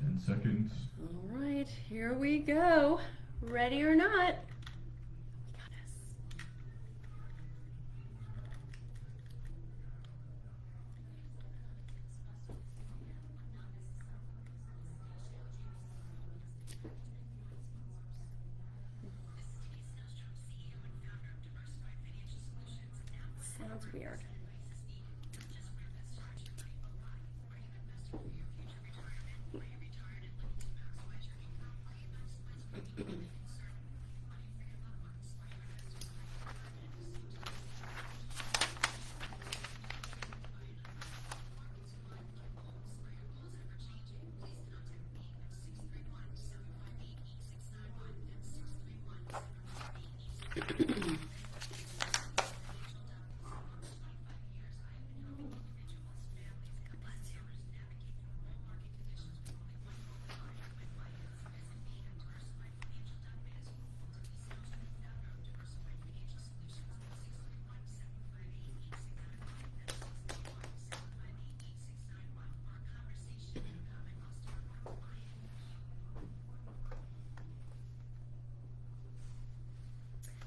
10 seconds. All right, here we go. Ready or not? We got this. Sounds weird.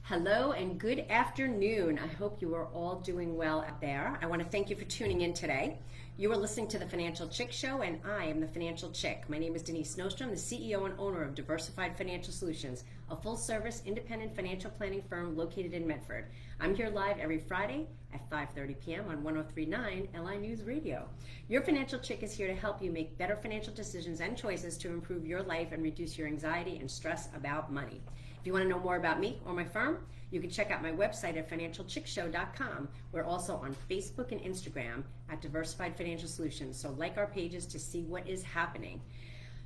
Hello and good afternoon. I hope you are all doing well out there. I want to thank you for tuning in today. You are listening to the Financial Chick Show, and I am the Financial Chick. My name is Denise Nostrom, the CEO and owner of Diversified Financial Solutions, a full-service independent financial planning firm located in Medford. I'm here live every Friday at 5:30 p.m. on 103.9 LI News Radio. Your Financial Chick is here to help you make better financial decisions and choices to improve your life and reduce your anxiety and stress about money. If you want to know more about me or my firm, you can check out my website at financialchickshow.com. We're also on Facebook and Instagram at Diversified Financial Solutions, so like our pages to see what is happening.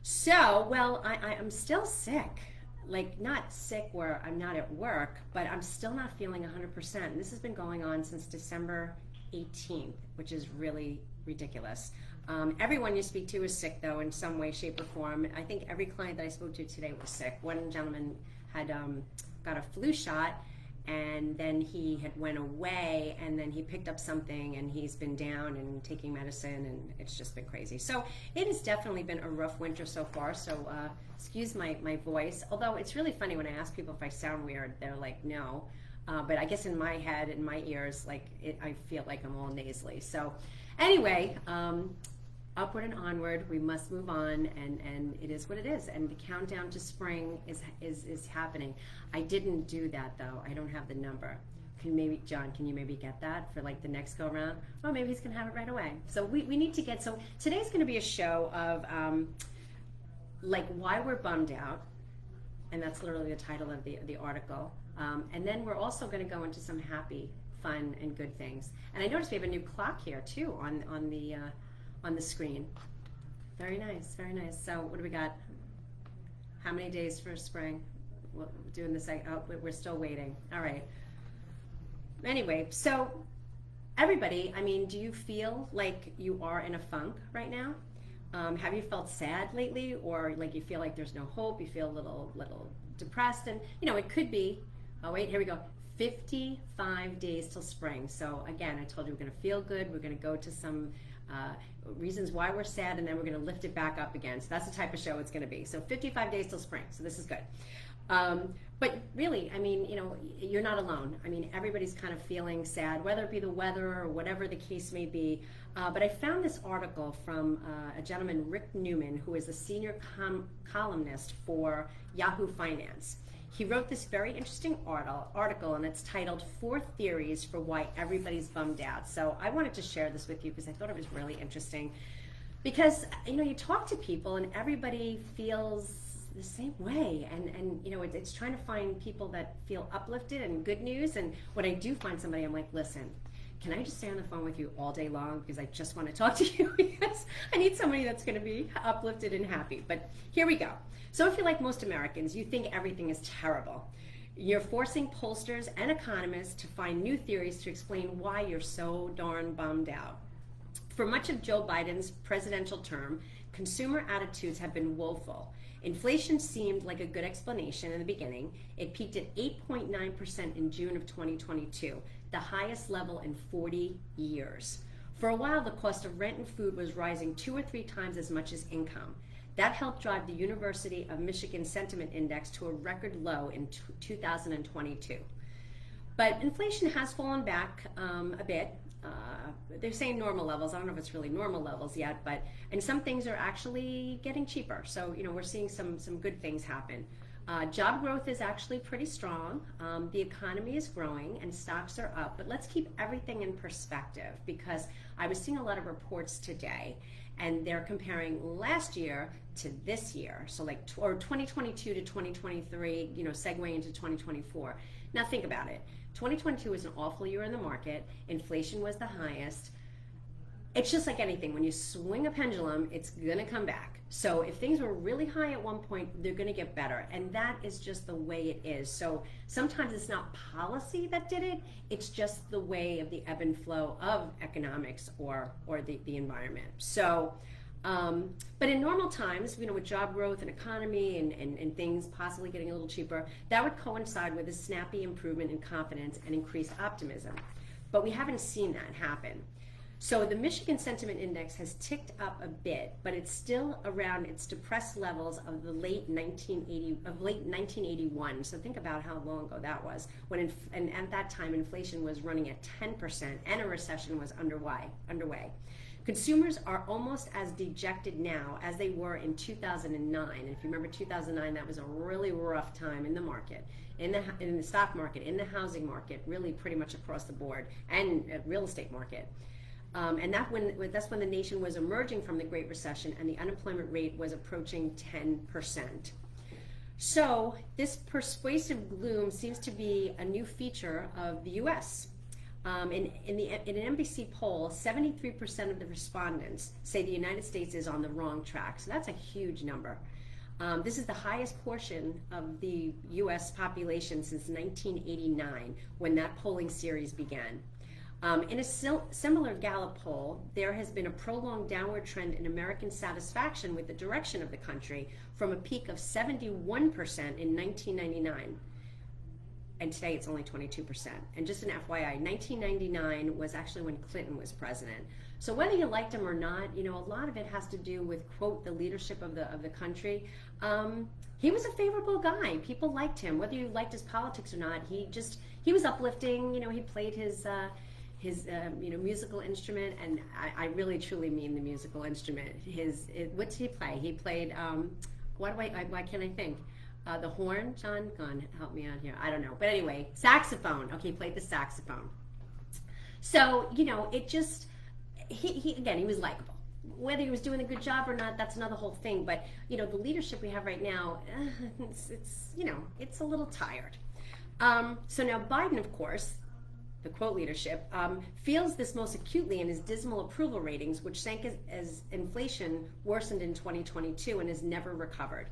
So, well, I'm still sick. Like, not sick where I'm not at work, but I'm still not feeling 100%. And this has been going on since December 18th, which is really ridiculous. Everyone you speak to is sick, though, in some way, shape, or form. I think every client that I spoke to today was sick. One gentleman had got a flu shot, and then he had went away, and then he picked up something, and he's been down and taking medicine, and it's just been crazy. So it has definitely been a rough winter so far, so excuse my voice. Although it's really funny when I ask people if I sound weird, they're like, no. But I guess in my head, in my ears, I feel like I'm all nasally. So anyway, upward and onward, we must move on, and it is what it is, and the countdown to spring is happening. I didn't do that, though. I don't have the number. John, can you maybe get that for like the next go around? Well, maybe he's gonna have it right away. So we need to get, so today's gonna be a show of like why we're bummed out, and that's literally the title of the article. And then we're also gonna go into some happy, fun, and good things. And I noticed we have a new clock here too on the screen. Very nice, very nice. So what do we got? How many days for spring? We're doing this, we're still waiting. All right. Anyway, so everybody, I mean, do you feel like you are in a funk right now? Have you felt sad lately, or like you feel like there's no hope? You feel a little depressed, and it could be, oh wait, here we go. 55 days till spring. So again, I told you we're gonna feel good. We're gonna go to some reasons why we're sad, and then we're going to lift it back up again. So that's the type of show it's going to be. So 55 days till spring. So this is good. But really, I mean, you're not alone. I mean, everybody's kind of feeling sad, whether it be the weather or whatever the case may be. But I found this article from a gentleman, Rick Newman, who is a senior columnist for Yahoo Finance. He wrote this very interesting article, and it's titled 4 Theories for Why Everybody's Bummed Out. So I wanted to share this with you because I thought it was really interesting. Because, you talk to people and everybody feels the same way. And it's trying to find people that feel uplifted and good news. And when I do find somebody, I'm like, listen, can I just stay on the phone with you all day long because I just want to talk to you because I need somebody that's going to be uplifted and happy. But here we go. So if you're like most Americans, you think everything is terrible. You're forcing pollsters and economists to find new theories to explain why you're so darn bummed out. For much of Joe Biden's presidential term, consumer attitudes have been woeful. Inflation seemed like a good explanation in the beginning. It peaked at 8.9% in June of 2022, the highest level in 40 years. For a while, the cost of rent and food was rising 2 or 3 times as much as income. That helped drive the University of Michigan Sentiment Index to a record low in 2022. But inflation has fallen back a bit. They're saying normal levels. I don't know if it's really normal levels yet, and some things are actually getting cheaper. So, we're seeing some good things happen. Job growth is actually pretty strong. The economy is growing and stocks are up, but let's keep everything in perspective, because I was seeing a lot of reports today and they're comparing last year to this year. So or 2022 to 2023, segue into 2024. Now think about it. 2022 was an awful year in the market. Inflation was the highest. It's just like anything. When you swing a pendulum, it's gonna come back. So if things were really high at one point, they're gonna get better. And that is just the way it is. So sometimes it's not policy that did it, it's just the way of the ebb and flow of economics or the environment. So, but in normal times, with job growth and economy and things possibly getting a little cheaper, that would coincide with a snappy improvement in confidence and increased optimism. But we haven't seen that happen. So the Michigan Sentiment Index has ticked up a bit, but it's still around its depressed levels of the late 1981. So think about how long ago that was, when and at that time inflation was running at 10% and a recession was underway. Consumers are almost as dejected now as they were in 2009. And if you remember 2009, that was a really rough time in the market, in the stock market, in the housing market, really pretty much across the board, and real estate market. And that's when the nation was emerging from the Great Recession and the unemployment rate was approaching 10%. So this persuasive gloom seems to be a new feature of the U.S. In an NBC poll, 73% of the respondents say the United States is on the wrong track. So that's a huge number. This is the highest portion of the U.S. population since 1989, when that polling series began. In a similar Gallup poll, there has been a prolonged downward trend in American satisfaction with the direction of the country, from a peak of 71% in 1999. And today it's only 22%. And just an FYI, 1999 was actually when Clinton was president. So whether you liked him or not, a lot of it has to do with, quote, the leadership of the country. He was a favorable guy. People liked him, whether you liked his politics or not. He was uplifting. He played his musical instrument, and I really truly mean the musical instrument. What did he play? He played, why can't I think? The horn, John, go on, help me out here. I don't know, but anyway, saxophone. Okay, he played the saxophone. So, he was likable. Whether he was doing a good job or not, that's another whole thing. But, the leadership we have right now, it's a little tired. So now Biden, of course, the quote leadership, feels this most acutely in his dismal approval ratings, which sank as inflation worsened in 2022 and has never recovered.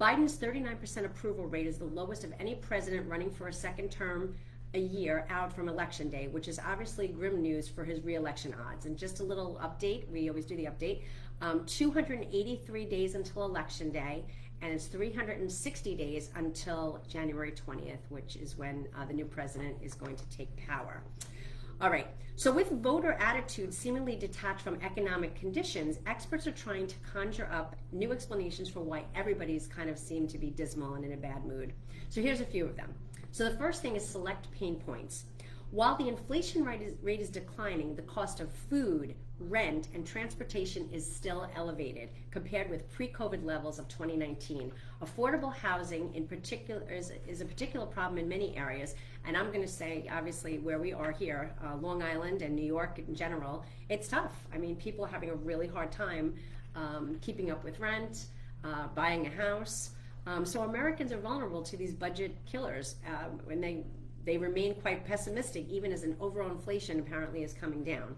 Biden's 39% approval rate is the lowest of any president running for a second term a year out from Election Day, which is obviously grim news for his re-election odds. And just a little update, we always do the update, 283 days until Election Day, and it's 360 days until January 20th, which is when the new president is going to take power. All right, so with voter attitudes seemingly detached from economic conditions, experts are trying to conjure up new explanations for why everybody's kind of seemed to be dismal and in a bad mood. So here's a few of them. So the first thing is select pain points. While the inflation rate is declining, the cost of food, rent, and transportation is still elevated compared with pre-COVID levels of 2019. Affordable housing in particular is a particular problem in many areas, and I'm going to say, obviously, where we are here, Long Island and New York in general, it's tough. I mean, people are having a really hard time keeping up with rent, buying a house. So Americans are vulnerable to these budget killers, and they remain quite pessimistic, even as an overall inflation apparently is coming down.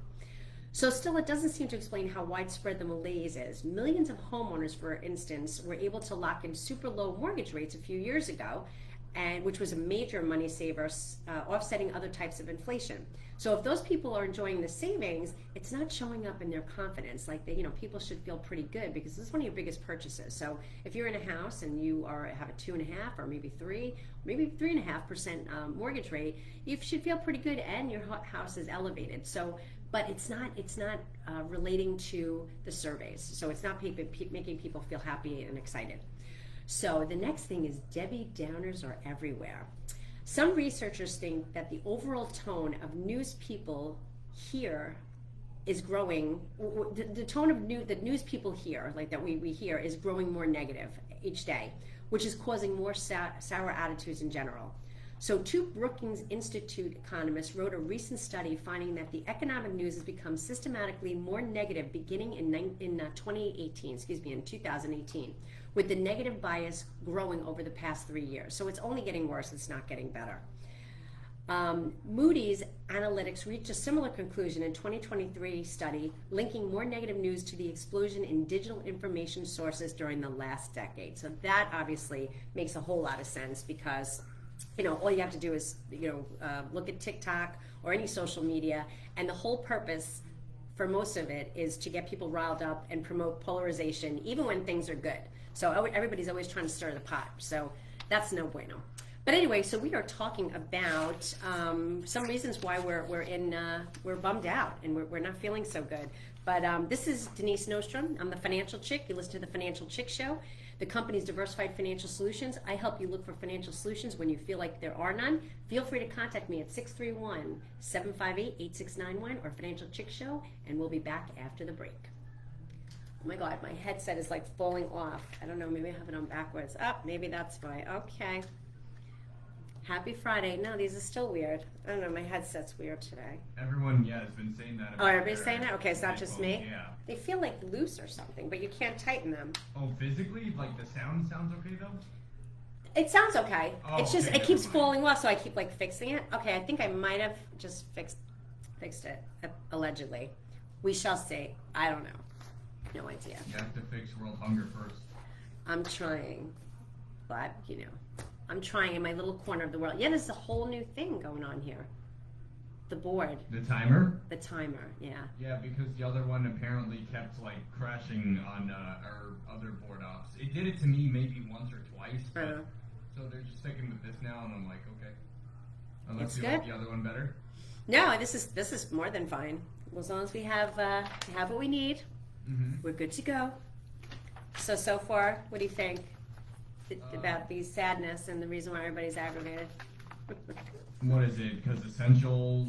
So still, it doesn't seem to explain how widespread the malaise is. Millions of homeowners, for instance, were able to lock in super low mortgage rates a few years ago, and which was a major money saver, offsetting other types of inflation. So if those people are enjoying the savings, it's not showing up in their confidence. Like people should feel pretty good because this is one of your biggest purchases. So if you're in a house and you have a 2.5 or maybe 3.5% mortgage rate, you should feel pretty good, and your house is elevated. So but it's not relating to the surveys. So it's not making people feel happy and excited. So the next thing is Debbie Downers are everywhere. Some researchers think that the overall tone of news people here is growing. The tone of the news people hear, like that we hear, is growing more negative each day, which is causing more sour attitudes in general. So two Brookings Institute economists wrote a recent study finding that the economic news has become systematically more negative beginning in 2018, with the negative bias growing over the past 3 years. So it's only getting worse, it's not getting better. Moody's Analytics reached a similar conclusion in 2023 study linking more negative news to the explosion in digital information sources during the last decade. So that obviously makes a whole lot of sense because all you have to do is look at TikTok or any social media, and the whole purpose for most of it is to get people riled up and promote polarization even when things are good. So everybody's always trying to stir the pot. So that's no bueno. But anyway, so we are talking about some reasons why we're bummed out and we're not feeling so good. But this is Denise Nostrom. I'm the Financial Chick. You listen to the Financial Chick Show. The company's Diversified Financial Solutions. I help you look for financial solutions when you feel like there are none. Feel free to contact me at 631-758-8691 or Financial Chick Show, and we'll be back after the break. Oh my God, my headset is like falling off. I don't know, maybe I have it on backwards. Maybe that's why. Okay. Happy Friday. No, these are still weird. I don't know, my headset's weird today. Everyone, has been saying that. Oh, everybody's saying that? Okay, it's not just me? Yeah. They feel like loose or something, but you can't tighten them. Oh, physically? Like the sound sounds okay though? It sounds okay. Oh, it's just, okay, it keeps never mind. falling off, so I keep like fixing it. Okay, I think I might have just fixed it, allegedly. We shall see. I don't know. No idea. You have to fix world hunger first. I'm trying, but I'm trying in my little corner of the world. Yeah, there's a whole new thing going on here. The board. The timer? The timer, yeah. Yeah, because the other one apparently kept like crashing on our other board ops. It did it to me maybe once or twice, but so they're just sticking with this now, and I'm like, okay. Unless you like the other one better. No, this is more than fine. As long as we have what we need, we're good to go. So far, what do you think about the sadness and the reason why everybody's aggravated? What is it? Because essential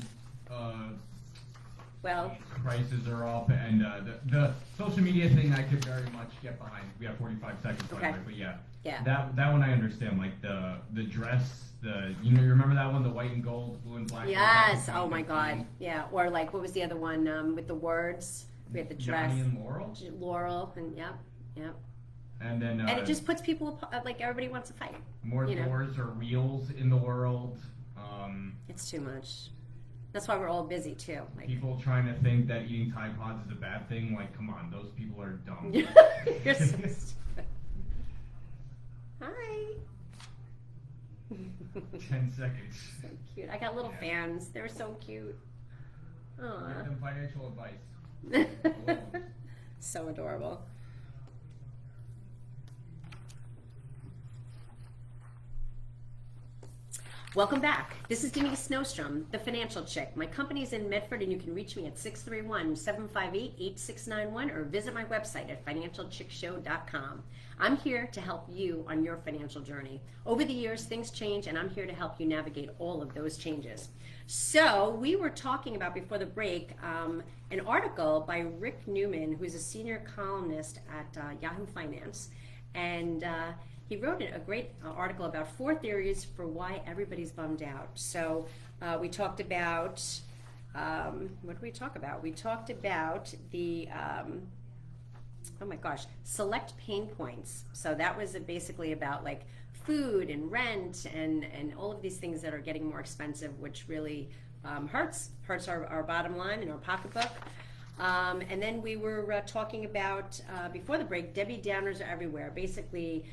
prices are up, and the social media thing I could very much get behind. We have 45 seconds, by the way, but yeah. That one I understand. Like the dress, you remember that one, the white and gold, blue and black. Yes. Oh my God. Yeah. Or like, what was the other one with the words? We had the dress. Johnny and Laurel. Laurel, and yep. And then and it just puts people like everybody wants to fight. More doors or wheels in the world. It's too much. That's why we're all busy too. Like, people trying to think that eating Tide Pods is a bad thing. Like, come on, those people are dumb. You're so stupid. Hi. 10 seconds. So cute. I got little fans. They're so cute. Aww. Give them financial advice. So adorable. Welcome back. This is Denise Nostrom, the Financial Chick. My company's in Medford, and you can reach me at 631-758-8691 or visit my website at financialchickshow.com. I'm here to help you on your financial journey. Over the years, things change, and I'm here to help you navigate all of those changes. So we were talking about, before the break, an article by Rick Newman, who's a senior columnist at Yahoo Finance, and he wrote a great article about 4 theories for why everybody's bummed out. So we talked about, what did we talk about? We talked about the, select pain points. So that was basically about like food and rent and all of these things that are getting more expensive, which really hurts our bottom line and our pocketbook. And then we were talking about, before the break, Debbie Downers are everywhere. Basically,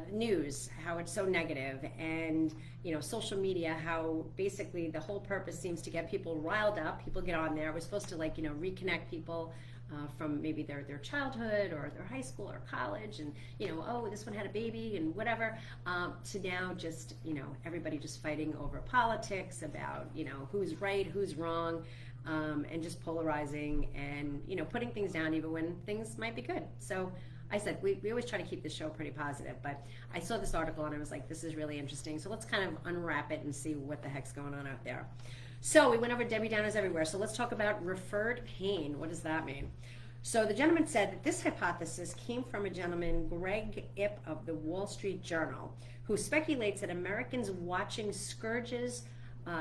the news, how it's so negative, and social media, how basically the whole purpose seems to get people riled up. People get on there. We're supposed to reconnect people from maybe their childhood or their high school or college, and this one had a baby and whatever, to now just everybody just fighting over politics about who's right, who's wrong. and just polarizing and, putting things down even when things might be good. So I said, we always try to keep the show pretty positive, but I saw this article and I was like, this is really interesting. So let's kind of unwrap it and see what the heck's going on out there. So we went over Debbie Downers everywhere. So let's talk about referred pain. What does that mean? So the gentleman said that this hypothesis came from a gentleman, Greg Ip of the Wall Street Journal, who speculates that Americans watching scourges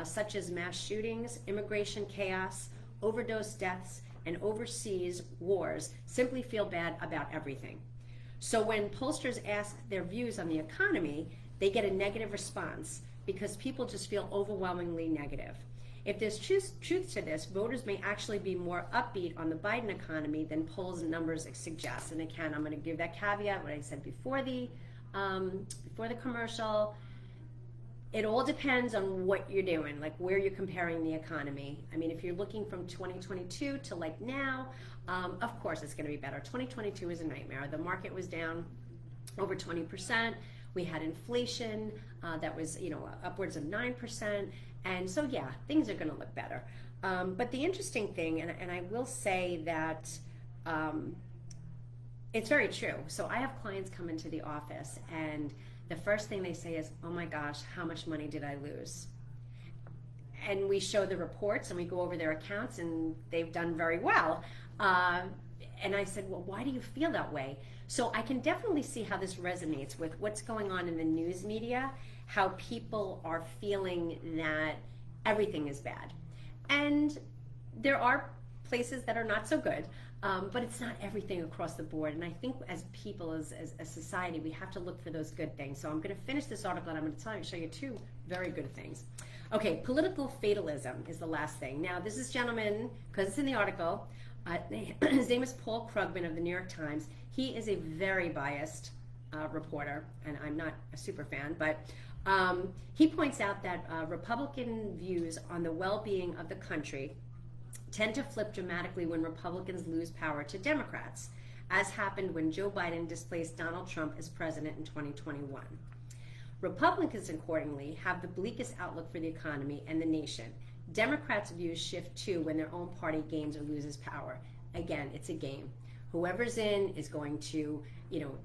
such as mass shootings, immigration chaos, overdose deaths, and overseas wars simply feel bad about everything. So when pollsters ask their views on the economy, they get a negative response because people just feel overwhelmingly negative. If there's truth to this, voters may actually be more upbeat on the Biden economy than polls and numbers suggest. And again, I'm going to give that caveat, what I said before the commercial. It all depends on what you're doing, like where you're comparing the economy. I mean, if you're looking from 2022 to like now, of course it's going to be better. 2022 is a nightmare. The market was down over 20%. We had inflation that was, upwards of 9%. And so, yeah, things are going to look better. But the interesting thing, and I will say that it's very true. So I have clients come into the office and the first thing they say is, oh my gosh, how much money did I lose? And we show the reports and we go over their accounts and they've done very well. And I said, well, why do you feel that way? So I can definitely see how this resonates with what's going on in the news media, how people are feeling that everything is bad. And there are places that are not so good, but it's not everything across the board. And I think as people, as a society, we have to look for those good things. So I'm going to finish this article and I'm going to show you two very good things. Okay, political fatalism is the last thing. Now, this is gentleman, because it's in the article, his name is Paul Krugman of the New York Times. He is a very biased reporter, and I'm not a super fan, but he points out that Republican views on the well-being of the country tend to flip dramatically when Republicans lose power to Democrats, as happened when Joe Biden displaced Donald Trump as president in 2021. Republicans, accordingly, have the bleakest outlook for the economy and the nation. Democrats' views shift too when their own party gains or loses power. Again, it's a game. Whoever's in is going to,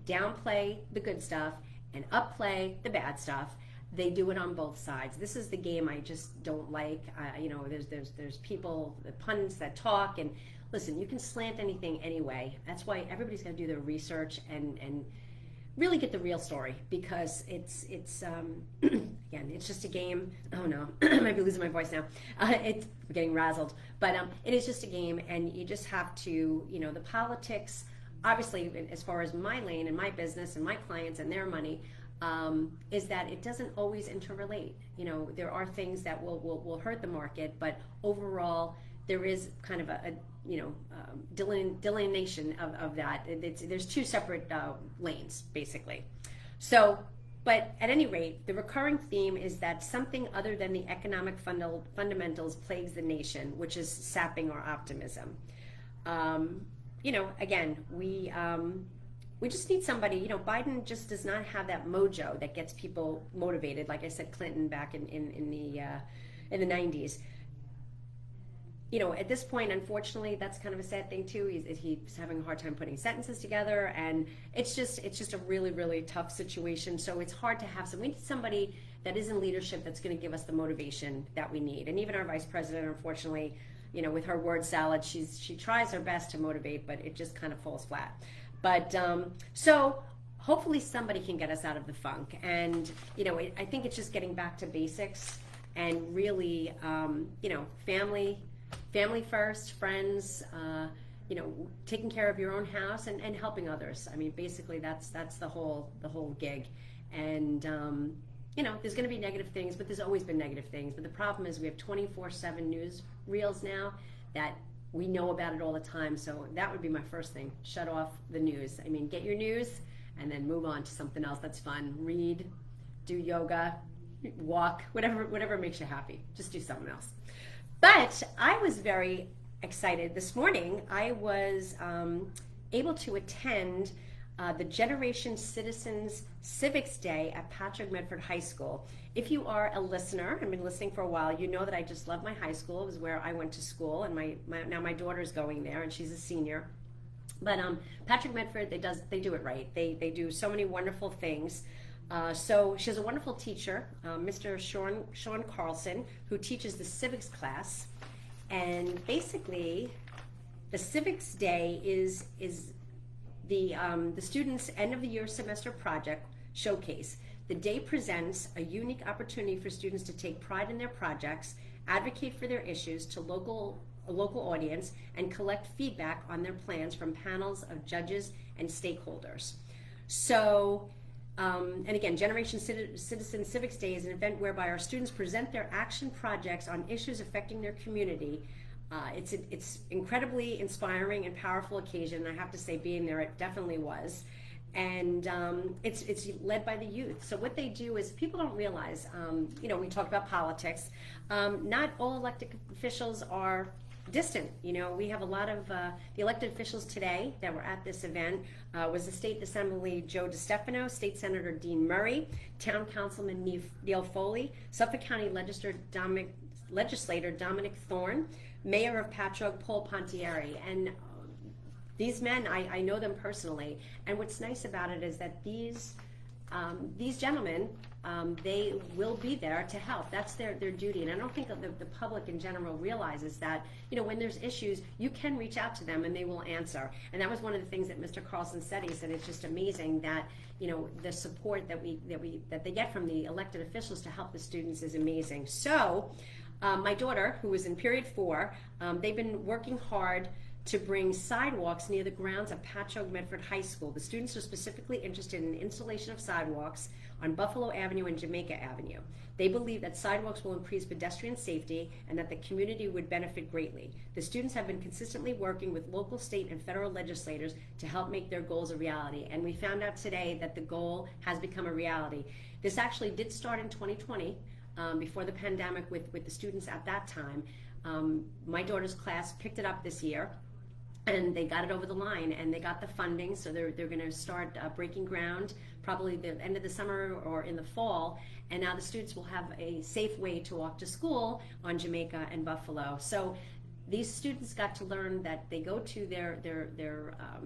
downplay the good stuff and upplay the bad stuff. They do it on both sides. This is the game I just don't like. There's people, the pundits that talk, and listen, you can slant anything anyway. That's why everybody's got to do their research and really get the real story, because it's again, it's just a game. Oh no, I might be losing my voice now. I'm getting razzled, but it is just a game, and you just have to, the politics, obviously, as far as my lane and my business and my clients and their money, is that it doesn't always interrelate. There are things that will hurt the market, but overall, there is kind of a delineation of that. There's two separate lanes, basically. So, but at any rate, the recurring theme is that something other than the economic fundamentals plagues the nation, which is sapping our optimism. Again, we just need somebody. Biden just does not have that mojo that gets people motivated. Like I said, Clinton back in the 90s. At this point, unfortunately, that's kind of a sad thing too. He's having a hard time putting sentences together, and it's just a really, really tough situation. So it's hard to have we need somebody that is in leadership that's going to give us the motivation that we need. And even our vice president, unfortunately, with her word salad, she tries her best to motivate, but it just kind of falls flat. But so hopefully somebody can get us out of the funk. And I think it's just getting back to basics and really, family first, friends, taking care of your own house and helping oothers. I mean, basically that's the whole gig. And there's going to be negative things, but there's always been negative things. But the problem is we have 24/7 news reels now that we know about it all the time. So that would be my first thing: shut off the news. I mean, get your news and then move on to something else that's fun. Read, do yoga, walk, whatever makes you happy. Just do something else. But I was very excited this morning. I was able to attend the Generation Citizens Civics Day at Patrick Medford High School. If you are a listener and been listening for a while, you know that I just love my high school. It was where I went to school, and now my daughter's going there, and she's a senior. But Patrick Medford, they do it right. They do so many wonderful things. So she has a wonderful teacher, Mr. Sean Carlson, who teaches the civics class. And basically, the Civics Day is the students' end of the year semester project showcase. The day presents a unique opportunity for students to take pride in their projects, advocate for their issues to a local audience, and collect feedback on their plans from panels of judges and stakeholders. So, and again, Generation Citizen Civics Day is an event whereby our students present their action projects on issues affecting their community. It's incredibly inspiring and powerful occasion. I have to say, being there, it definitely was. And it's led by the youth. So what they do is, people don't realize, we talk about politics. Not all elected officials are distant. We have a lot of the elected officials today that were at this event. Was the State Assembly Joe DiStefano, State Senator Dean Murray, Town Councilman Neil Foley, Suffolk County Legislator Dominic Thorne, Mayor of Patchogue Paul Pontieri. And these men, I know them personally, and what's nice about it is that these gentlemen, they will be there to help. That's their duty, and I don't think the public in general realizes that, when there's issues, you can reach out to them and they will answer. And that was one of the things that Mr. Carlson said. He said it's just amazing that, the support that they get from the elected officials to help the students is amazing. So, my daughter, who was in period 4, they've been working hard to bring sidewalks near the grounds of Patchogue Medford High School. The students are specifically interested in the installation of sidewalks on Buffalo Avenue and Jamaica Avenue. They believe that sidewalks will increase pedestrian safety and that the community would benefit greatly. The students have been consistently working with local, state, and federal legislators to help make their goals a reality. And we found out today that the goal has become a reality. This actually did start in 2020, before the pandemic with the students at that time. My daughter's class picked it up this year, and they got it over the line, and they got the funding, so they're going to start breaking ground probably the end of the summer or in the fall, and now the students will have a safe way to walk to school on Jamaica and Buffalo. So these students got to learn that they go to their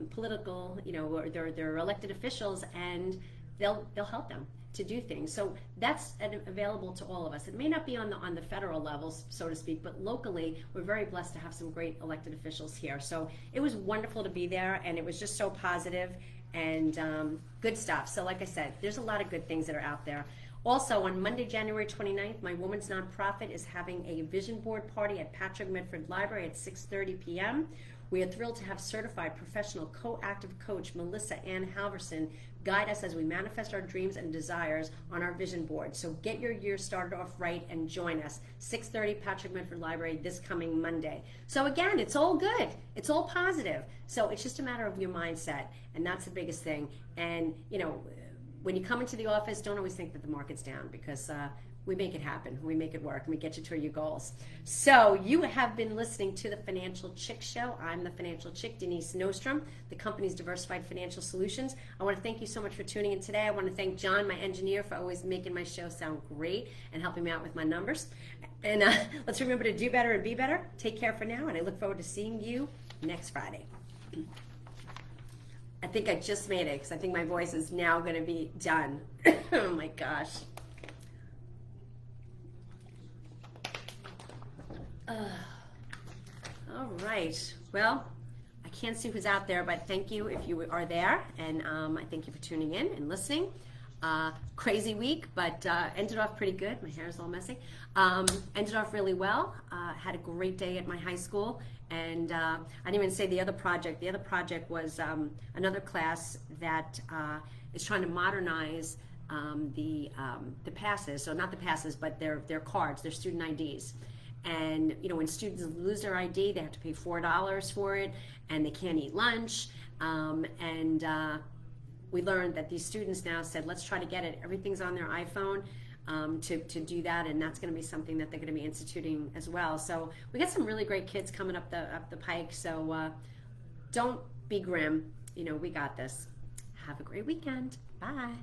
political, or their elected officials, and they'll help them to do things. So that's available to all of us. It may not be on the federal level, so to speak, but locally, we're very blessed to have some great elected officials here. So it was wonderful to be there, and it was just so positive and good stuff. So like I said, there's a lot of good things that are out there. Also, on Monday, January 29th, my woman's nonprofit is having a vision board party at Patrick Medford Library at 6:30 p.m. We are thrilled to have certified professional co-active coach Melissa Ann Halverson guide us as we manifest our dreams and desires on our vision board. So get your year started off right and join us. 6:30 Patrick Medford Library this coming Monday. So again, it's all good. It's all positive. So it's just a matter of your mindset, and that's the biggest thing. And when you come into the office, don't always think that the market's down, because we make it happen, we make it work, and we get you to your goals. So you have been listening to the Financial Chick Show. I'm the Financial Chick, Denise Nostrom, the company's Diversified Financial Solutions. I want to thank you so much for tuning in today. I want to thank John, my engineer, for always making my show sound great and helping me out with my numbers. And let's remember to do better and be better. Take care for now, and I look forward to seeing you next Friday. I think I just made it, because I think my voice is now going to be done. Oh my gosh. All right. Well, I can't see who's out there, but thank you if you are there, and I thank you for tuning in and listening. Crazy week, but ended off pretty good. My hair is all messy. Ended off really well. Had a great day at my high school, and I didn't even say the other project. The other project was another class that is trying to modernize the passes. So not the passes, but their cards, their student IDs. And when students lose their ID, they have to pay $4 for it, and they can't eat lunch. We learned that these students now said, let's try to get it. Everything's on their iPhone to do that, and that's going to be something that they're going to be instituting as well. So we got some really great kids coming up the pike. So don't be grim. We got this. Have a great weekend. Bye.